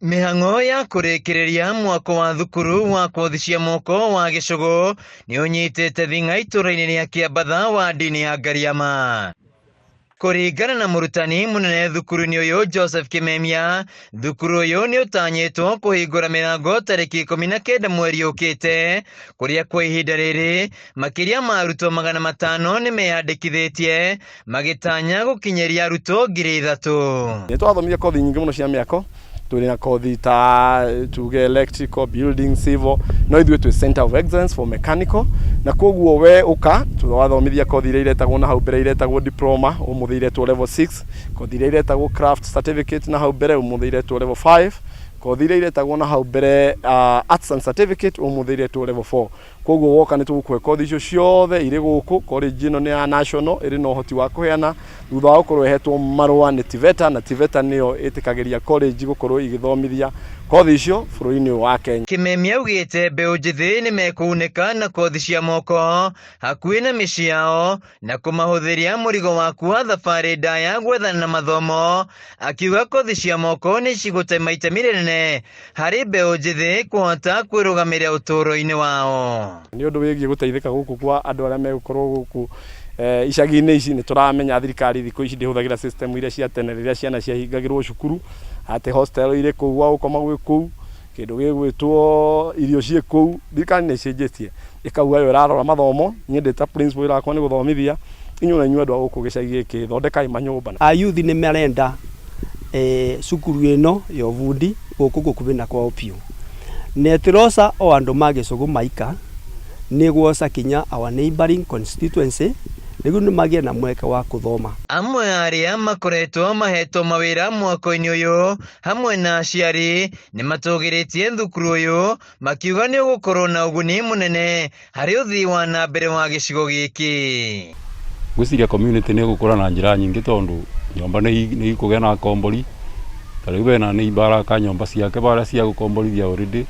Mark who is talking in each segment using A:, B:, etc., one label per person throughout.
A: Mihang'o ya kurekereria mwako wa thukuru wa kothi cia moko wa Gicugu ni unyitite thinga itũra-inĩ ria Kĩambatha wa ndini ya Ngariama. Kũringana na mũrutani mũnene thukuru-inĩ ũyũ Joseph Kimemia, thukuru ũyũ nĩ ũtanyĩtwo kũhingũra mĩrango tarĩki 19 mweri ũkĩte, kũrĩa kwa ihinda rĩrĩ makĩria ma arutwo 500 nĩ meyandĩkithĩtie magĩtanya gũkinyĩria arutwo 3000.
B: Nĩ twathomithia kothi nyingĩ mũno cia mĩako. Tuli na kothi ta tuge electrical, building, civil, no ithuĩ twĩ center of excellence for mechanical, na koguo we uka twathomithia kothi iria iretagwo na hau mbere iretagwo diploma, ũmũthĩ iretwo level 6, kothi iria iretagwo craft certificate na hau mbere ũmũthĩ iretwo level 5, kothi iria iretagwo na hau mbere arts and certificate ũmũthĩ iretwo level 4. Koguo woka nĩ tũgũkũhe kothi icio ciothe irĩ gũkũ. College ĩno nĩ ya national, ĩrĩ na ũhoti wa kũheana thutha wa gũkorwo ĩhetwo marũa nĩ TVETA, na TVETA nĩyo ĩtĩkagĩria college gũkorwo igĩthomithia kothi icio bũrũri-inĩ wa Kenya.
A: Kimemia augĩte mbeũ njĩthĩ nĩ mekũunĩka na kothi cia moko hakuhĩ na mĩciĩ yao na kũmahũthĩria mũrigo wa kuoya thabarĩ ndaya gwethana na mathomo, akiuga kothi cia moko nĩ cigũtema itemi rĩnene harĩ mbeũ njĩthĩ kũhota kwĩrũgamĩrĩra ũtũũro-inĩ wao.
B: Nĩ ũndũ wĩgiĩ gũteithĩka gũkũ kwa andũ arĩa megũkorwo gũkũ icagi-inĩ ici, nĩ tũramenya thirikari thikũ ici ndĩhũthagĩra system iria cia tene rĩrĩa ciana ciahingagĩrwo cukuru, atĩ hostel irĩ kũu gwa gũkoma gwĩ kũu, kĩndũ gĩgwĩtwo irio ciĩ kũu. Thirikari nĩ ĩcenjetie ĩkauga yo ĩrarora mathomo. Niĩ ndĩ ta principal ĩrakwa nĩ gũthomithia inyuĩ na inyuĩ andũ a gũkũ gĩcagi gĩkĩ, thondekai manyũmba.
C: Ayuthi nĩ marenda cukuru ĩno ya ũbundi gũkũ gũkuhĩ na kwao biũ, na ĩtiroca o andũ ma Gicugu maika, nĩ gwoca kinya our neighboring constituency nĩguo nĩ magĩe na mweke wa kũthoma.
A: Amwe arĩa makoretwo mahetwo mawĩra mwako-inĩ ũyũ hamwe na aciari nĩ matũgĩrĩtie thukuru ũyũ, makiuga nĩ ũgũkorwo na ũguni mũnene harĩ ũthii wa na mbere wa gĩcigo gĩkĩ.
D: Gwĩciria community nĩ gũkũra na njĩra nyingĩ, tondũ nyũmba nĩ ikũgĩa na kombori. Tarĩu bena nĩ ibaraka nyũmba ciake barĩa cia gũkomborithia already,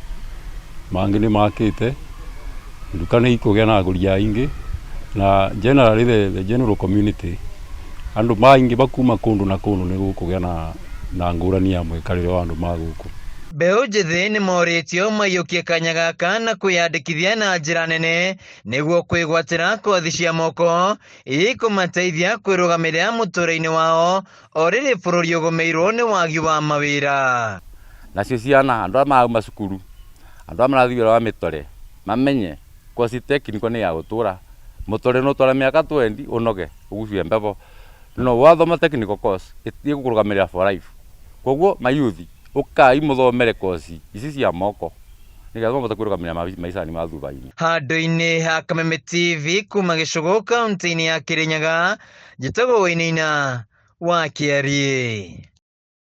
D: mangĩ nĩ makĩte, nduka nĩ ikũgĩa na agũri aingĩ, na generally the general community andũ maingĩ bakuma kũndũ na kũndũ nĩ gũkũgĩa na ngũrani ya mwikarĩre wa andũ ma gũkũ.
A: Mbeũ njĩthĩ nĩ moritio maiyũkie kanya gaka na kwĩyandĩkithia na njĩra nene nĩguo kwĩgwatĩra kothi cia moko ikũmateithia kwĩrũgamĩrĩra mũtũũrĩre-inĩ wao o rĩrĩ bũrũri ũgũmĩirwo nĩ wagi wa mawĩra.
E: Nacio ciana andũ arĩa marauma cukuru, andũ arĩa marathiĩ wĩra wa mĩtore, mamenye kothi tekniko nĩ ya gũtũũra. Mũtore no twara mĩaka 20 ũnoge ũgucie mbevo, no wathoma technical course ĩgũkũrũgamĩrĩra for life. Koguo mayuthi ũkai mũthomere kothi ici cia moko nĩgetha mũhote kwĩrũgamĩrĩra maica-inĩ ma thutha-inĩ.
A: Handũ-inĩ ha Kameme TV kuma Gicugu kaunti-inĩ ya Kirinyaga, njĩtagwo Wainaina wa Kiarie.